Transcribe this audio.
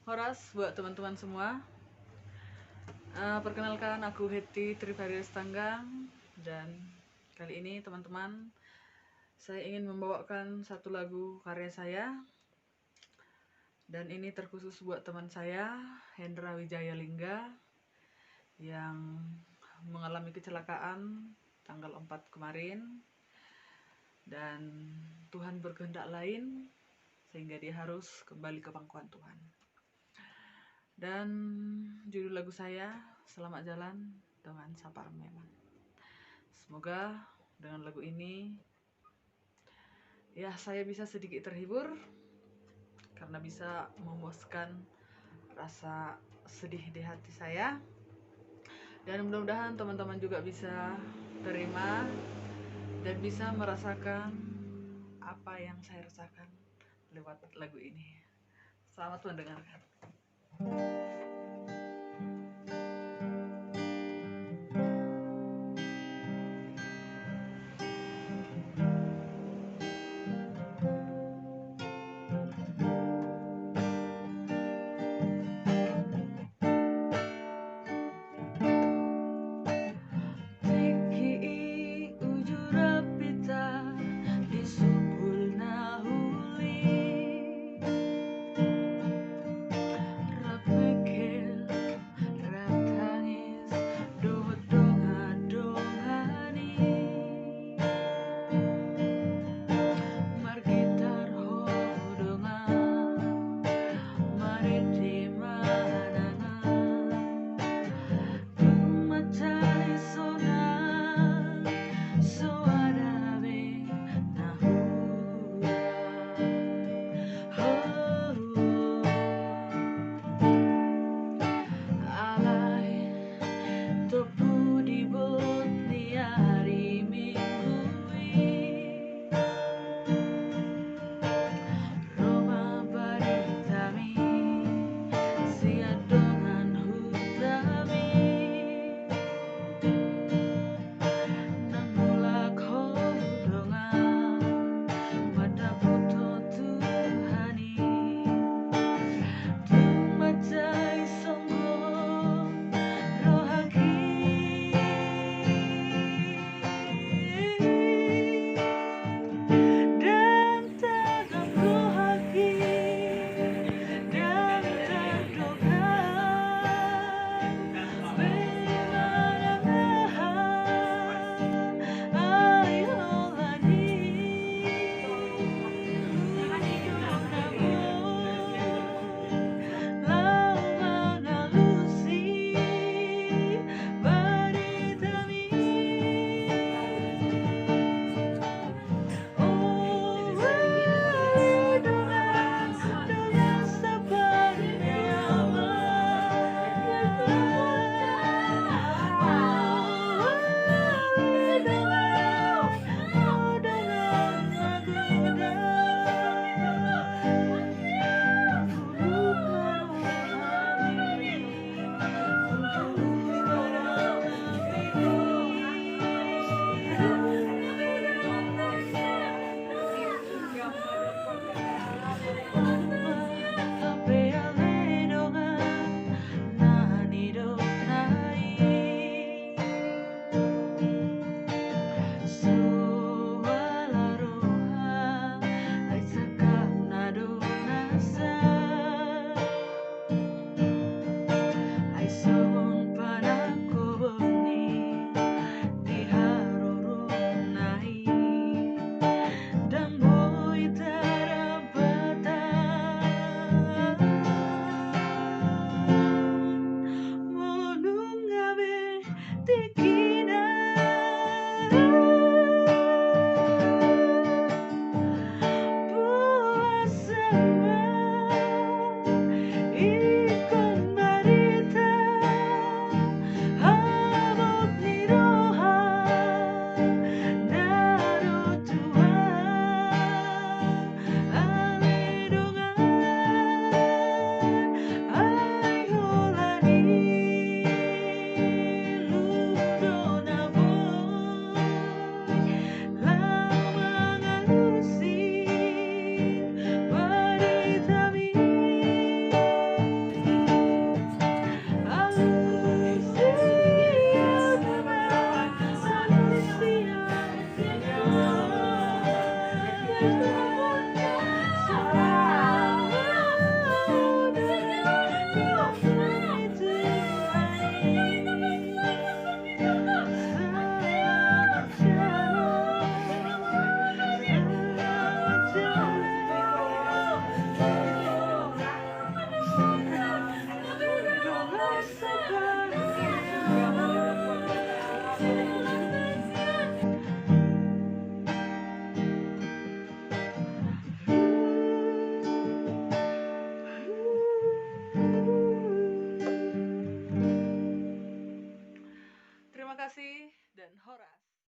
Horas buat teman-teman semua. Perkenalkan, aku Hetty Trivaris Tanggang, dan kali ini teman-teman saya ingin membawakan satu lagu karya saya, dan ini terkhusus buat teman saya Hendra Wijaya Lingga yang mengalami kecelakaan tanggal 4 kemarin, dan Tuhan berkehendak lain sehingga dia harus kembali ke pangkuan Tuhan. Dan judul lagu saya Selamat Jalan dengan Sapar Memang. Semoga dengan lagu ini ya saya bisa sedikit terhibur karena bisa memuaskan rasa sedih di hati saya, dan mudah-mudahan teman-teman juga bisa terima dan bisa merasakan apa yang saya rasakan lewat lagu ini. Selamat mendengarkan.